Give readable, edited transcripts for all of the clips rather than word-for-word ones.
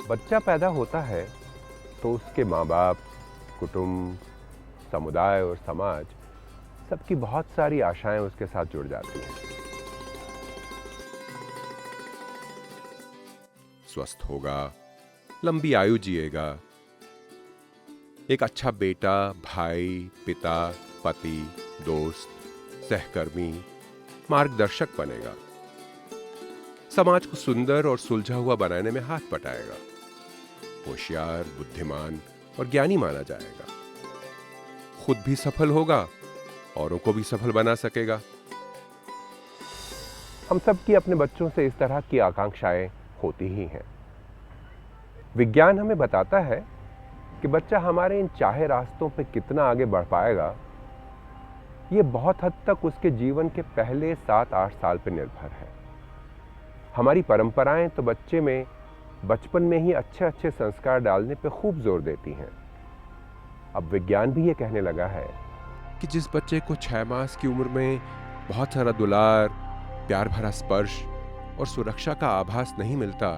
बच्चा पैदा होता है तो उसके माँ बाप, कुटुंब, समुदाय और समाज सबकी बहुत सारी आशाएं उसके साथ जुड़ जाती हैं। स्वस्थ होगा, लंबी आयु जिएगा, एक अच्छा बेटा, भाई, पिता, पति, दोस्त, सहकर्मी, मार्गदर्शक बनेगा, समाज को सुंदर और सुलझा हुआ बनाने में हाथ बटाएगा, होशियार, बुद्धिमान और ज्ञानी माना जाएगा, खुद भी सफल होगा, औरों को भी सफल बना सकेगा। हम सब की अपने बच्चों से इस तरह की आकांक्षाएं होती ही हैं। विज्ञान हमें बताता है कि बच्चा हमारे इन चाहे रास्तों पे कितना आगे बढ़ पाएगा, ये बहुत हद तक उसके जीवन के पहले 7-8 साल पर निर्भर है। हमारी परंपराएं तो बच्चे में बचपन में ही अच्छे अच्छे संस्कार डालने पे खूब जोर देती हैं। अब विज्ञान भी ये कहने लगा है कि जिस बच्चे को 6 मास की उम्र में बहुत सारा दुलार, प्यार भरा स्पर्श और सुरक्षा का आभास नहीं मिलता,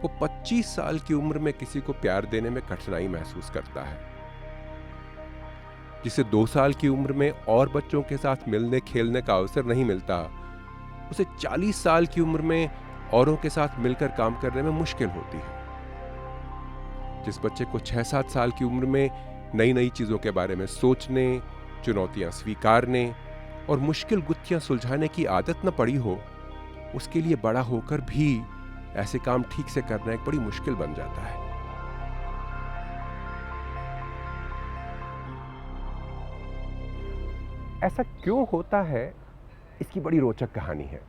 वो 25 साल की उम्र में किसी को प्यार देने में कठिनाई महसूस करता है। जिसे 2 साल की उम्र में और बच्चों के साथ मिलने खेलने का अवसर नहीं मिलता, उसे 40 साल की उम्र में औरों के साथ मिलकर काम करने में मुश्किल होती है। जिस बच्चे को 6-7 साल की उम्र में नई नई चीजों के बारे में सोचने, चुनौतियां स्वीकारने और मुश्किल गुत्थियां सुलझाने की आदत न पड़ी हो, उसके लिए बड़ा होकर भी ऐसे काम ठीक से करना एक बड़ी मुश्किल बन जाता है। ऐसा क्यों होता है, इसकी बड़ी रोचक कहानी है।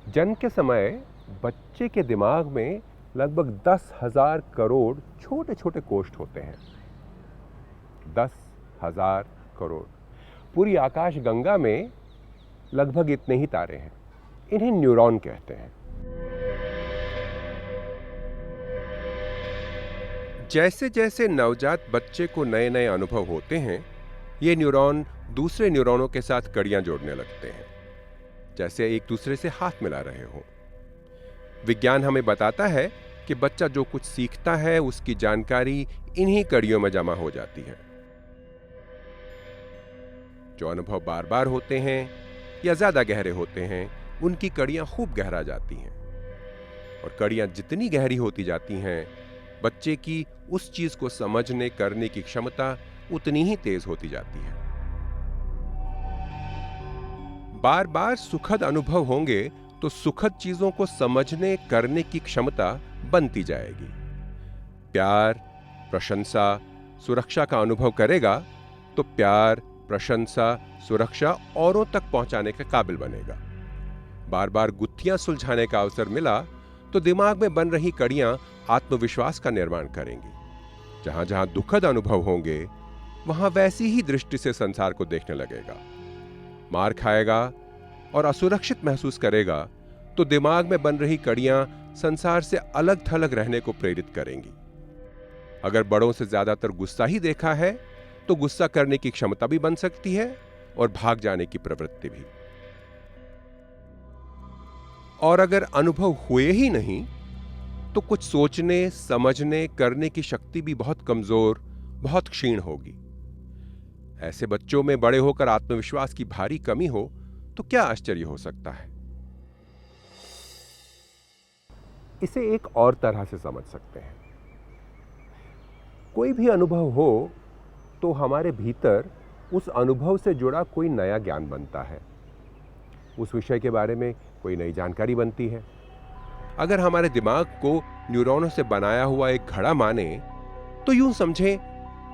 जन्म के समय बच्चे के दिमाग में लगभग 10,000 करोड़ छोटे छोटे कोष्ठ होते हैं। 10,000 करोड़। पूरी आकाश गंगा में लगभग इतने ही तारे हैं। इन्हें न्यूरॉन कहते हैं। जैसे जैसे नवजात बच्चे को नए नए अनुभव होते हैं, ये न्यूरॉन दूसरे न्यूरॉनों के साथ कड़ियां जोड़ने लगते हैं, जैसे एक दूसरे से हाथ मिला रहे हो। विज्ञान हमें बताता है कि बच्चा जो कुछ सीखता है, उसकी जानकारी इन्हीं कड़ियों में जमा हो जाती है। जो अनुभव बार बार होते हैं या ज्यादा गहरे होते हैं, उनकी कड़ियां खूब गहरा जाती हैं। और कड़ियां जितनी गहरी होती जाती हैं, बच्चे की उस चीज को समझने करने की क्षमता उतनी ही तेज होती जाती है। बार बार सुखद अनुभव होंगे तो सुखद चीजों को समझने करने की क्षमता बनती जाएगी। प्यार, प्रशंसा, सुरक्षा का अनुभव करेगा तो प्यार, प्रशंसा, सुरक्षा औरों तक पहुंचाने के काबिल बनेगा। बार बार गुत्थियां सुलझाने का अवसर मिला तो दिमाग में बन रही कड़ियां आत्मविश्वास का निर्माण करेंगी। जहां जहां दुखद अनुभव होंगे, वहां वैसी ही दृष्टि से संसार को देखने लगेगा। मार खाएगा और असुरक्षित महसूस करेगा तो दिमाग में बन रही कड़ियां संसार से अलग थलग रहने को प्रेरित करेंगी। अगर बड़ों से ज्यादातर गुस्सा ही देखा है तो गुस्सा करने की क्षमता भी बन सकती है और भाग जाने की प्रवृत्ति भी। और अगर अनुभव हुए ही नहीं तो कुछ सोचने, समझने, करने की शक्ति भी बहुत कमजोर, बहुत क्षीण होगी। ऐसे बच्चों में बड़े होकर आत्मविश्वास की भारी कमी हो तो क्या आश्चर्य हो सकता है। इसे एक और तरह से समझ सकते हैं। कोई भी अनुभव हो तो हमारे भीतर उस अनुभव से जुड़ा कोई नया ज्ञान बनता है, उस विषय के बारे में कोई नई जानकारी बनती है। अगर हमारे दिमाग को न्यूरॉनों से बनाया हुआ एक घड़ा माने तो यूं समझें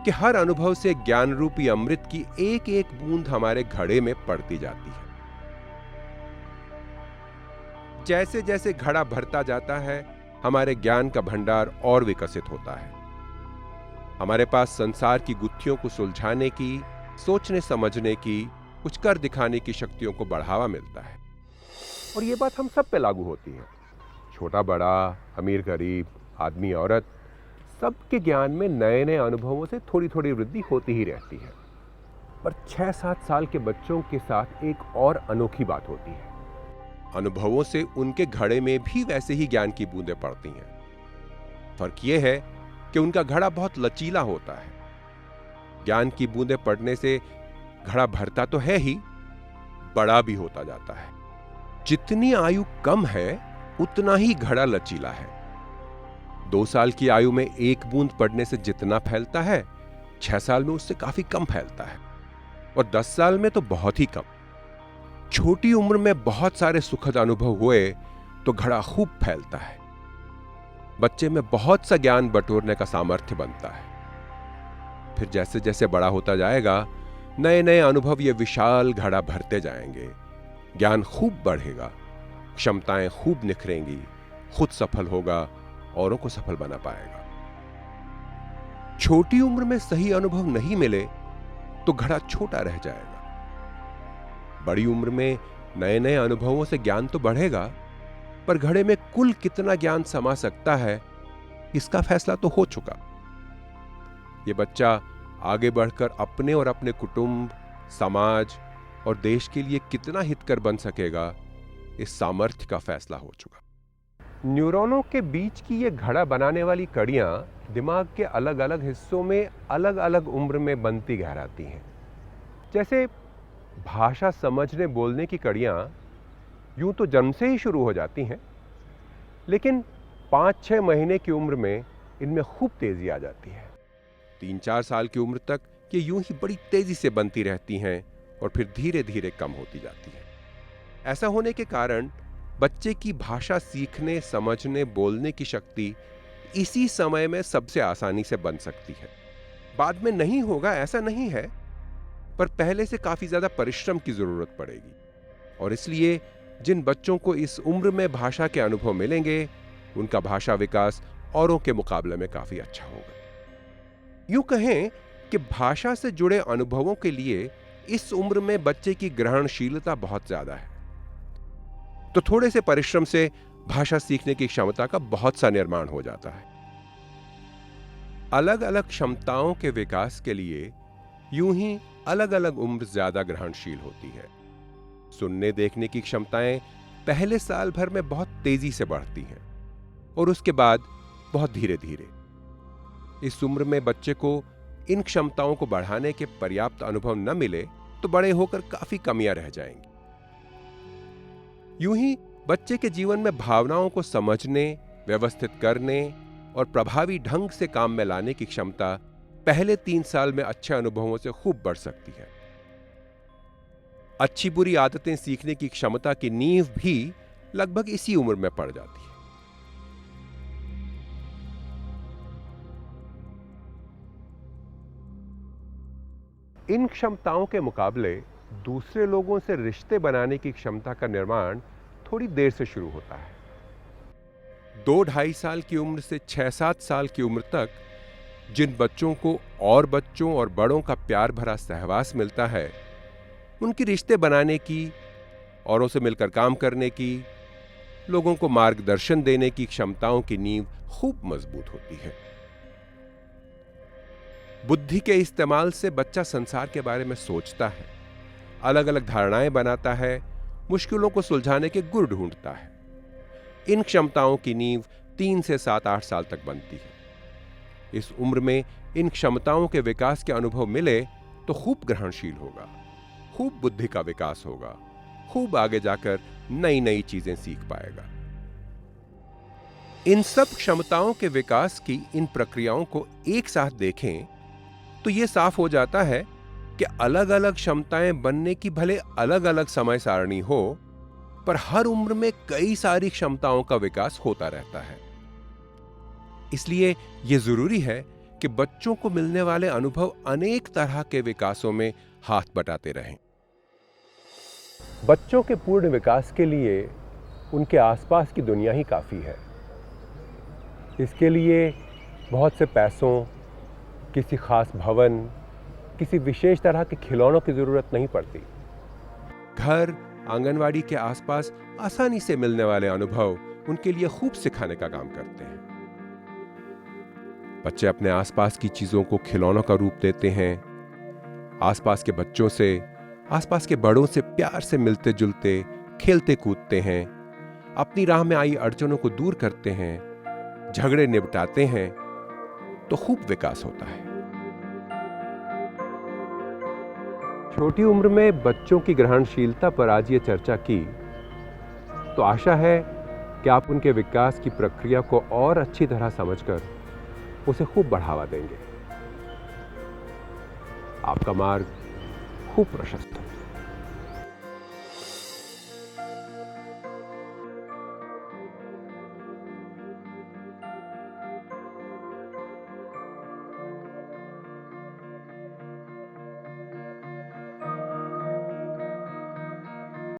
कि हर अनुभव से ज्ञान रूपी अमृत की एक एक बूंद हमारे घड़े में पड़ती जाती है। जैसे जैसे घड़ा भरता जाता है, हमारे ज्ञान का भंडार और विकसित होता है। हमारे पास संसार की गुत्थियों को सुलझाने की, सोचने समझने की, कुछ कर दिखाने की शक्तियों को बढ़ावा मिलता है। और ये बात हम सब पे लागू होती है। छोटा बड़ा, अमीर गरीब, आदमी औरत, सबके ज्ञान में नए नए अनुभवों से थोड़ी थोड़ी वृद्धि होती ही रहती है। पर 6-7 साल के बच्चों के साथ एक और अनोखी बात होती है। अनुभवों से उनके घड़े में भी वैसे ही ज्ञान की बूंदें पड़ती हैं। फर्क यह है कि उनका घड़ा बहुत लचीला होता है। ज्ञान की बूंदें पड़ने से घड़ा भरता तो है ही, बड़ा भी होता जाता है। जितनी आयु कम है उतना ही घड़ा लचीला है। 2 साल की आयु में एक बूंद पड़ने से जितना फैलता है, 6 साल में उससे काफी कम फैलता है, और 10 साल में तो बहुत ही कम। छोटी उम्र में बहुत सारे सुखद अनुभव हुए तो घड़ा खूब फैलता है। बच्चे में बहुत सा ज्ञान बटोरने का सामर्थ्य बनता है। फिर जैसे जैसे बड़ा होता जाएगा, नए नए अनुभव ये विशाल घड़ा भरते जाएंगे। ज्ञान खूब बढ़ेगा, क्षमताएं खूब निखरेंगी, खुद सफल होगा, औरों को सफल बना पाएगा। छोटी उम्र में सही अनुभव नहीं मिले तो घड़ा छोटा रह जाएगा। बड़ी उम्र में नए नए अनुभवों से ज्ञान तो बढ़ेगा, पर घड़े में कुल कितना ज्ञान समा सकता है, इसका फैसला तो हो चुका। यह बच्चा आगे बढ़कर अपने और अपने कुटुंब, समाज और देश के लिए कितना हितकर बन सकेगा, इस सामर्थ्य का फैसला हो चुका। न्यूरॉनों के बीच की ये घड़ा बनाने वाली कड़ियां दिमाग के अलग अलग हिस्सों में अलग अलग उम्र में बनती गहराती हैं। जैसे भाषा समझने बोलने की कड़ियां यूं तो जन्म से ही शुरू हो जाती हैं, लेकिन 5-6 महीने की उम्र में इनमें खूब तेजी आ जाती है। 3-4 साल की उम्र तक ये यूं ही बड़ी तेजी से बनती रहती हैं और फिर धीरे धीरे कम होती जाती है। ऐसा होने के कारण बच्चे की भाषा सीखने, समझने, बोलने की शक्ति इसी समय में सबसे आसानी से बन सकती है। बाद में नहीं होगा ऐसा नहीं है, पर पहले से काफी ज्यादा परिश्रम की जरूरत पड़ेगी। और इसलिए जिन बच्चों को इस उम्र में भाषा के अनुभव मिलेंगे, उनका भाषा विकास औरों के मुकाबले में काफी अच्छा होगा। यूं कहें कि भाषा से जुड़े अनुभवों के लिए इस उम्र में बच्चे की ग्रहणशीलता बहुत ज्यादा है, तो थोड़े से परिश्रम से भाषा सीखने की क्षमता का बहुत सा निर्माण हो जाता है। अलग अलग क्षमताओं के विकास के लिए यूं ही अलग अलग उम्र ज्यादा ग्रहणशील होती है। सुनने देखने की क्षमताएं पहले साल भर में बहुत तेजी से बढ़ती हैं और उसके बाद बहुत धीरे धीरे। इस उम्र में बच्चे को इन क्षमताओं को बढ़ाने के पर्याप्त अनुभव न मिले तो बड़े होकर काफी कमियां रह जाएंगी। यूं ही बच्चे के जीवन में भावनाओं को समझने, व्यवस्थित करने और प्रभावी ढंग से काम में लाने की क्षमता पहले 3 साल में अच्छे अनुभवों से खूब बढ़ सकती है। अच्छी बुरी आदतें सीखने की क्षमता की नींव भी लगभग इसी उम्र में पड़ जाती है। इन क्षमताओं के मुकाबले दूसरे लोगों से रिश्ते बनाने की क्षमता का निर्माण थोड़ी देर से शुरू होता है। 2-2.5 साल की उम्र से 6-7 साल की उम्र तक जिन बच्चों को और बच्चों और बड़ों का प्यार भरा सहवास मिलता है, उनकी रिश्ते बनाने की, औरों से मिलकर काम करने की, लोगों को मार्गदर्शन देने की क्षमताओं की नींव खूब मजबूत होती है। बुद्धि के इस्तेमाल से बच्चा संसार के बारे में सोचता है, अलग अलग धारणाएं बनाता है, मुश्किलों को सुलझाने के गुर ढूंढता है। इन क्षमताओं की नींव 3 से 7-8 साल तक बनती है। इस उम्र में इन क्षमताओं के विकास के अनुभव मिले तो खूब ग्रहणशील होगा, खूब बुद्धि का विकास होगा, खूब आगे जाकर नई नई चीजें सीख पाएगा। इन सब क्षमताओं के विकास की इन प्रक्रियाओं को एक साथ देखें तो यह साफ हो जाता है कि अलग अलग क्षमताएं बनने की भले अलग अलग समय सारणी हो, पर हर उम्र में कई सारी क्षमताओं का विकास होता रहता है। इसलिए यह जरूरी है कि बच्चों को मिलने वाले अनुभव अनेक तरह के विकासों में हाथ बटाते रहें। बच्चों के पूर्ण विकास के लिए उनके आसपास की दुनिया ही काफी है। इसके लिए बहुत से पैसों, किसी खास भवन, किसी विशेष तरह के खिलौनों की जरूरत नहीं पड़ती। घर, आंगनवाड़ी के आसपास आसानी से मिलने वाले अनुभव उनके लिए खूब सिखाने का काम करते हैं। बच्चे अपने आसपास की चीजों को खिलौनों का रूप देते हैं, आसपास के बच्चों से, आसपास के बड़ों से प्यार से मिलते जुलते, खेलते कूदते हैं, अपनी राह में आई अड़चनों को दूर करते हैं, झगड़े निपटाते हैं तो खूब विकास होता है। छोटी उम्र में बच्चों की ग्रहणशीलता पर आज ये चर्चा की, तो आशा है कि आप उनके विकास की प्रक्रिया को और अच्छी तरह समझकर उसे खूब बढ़ावा देंगे। आपका मार्ग खूब प्रशस्त हो।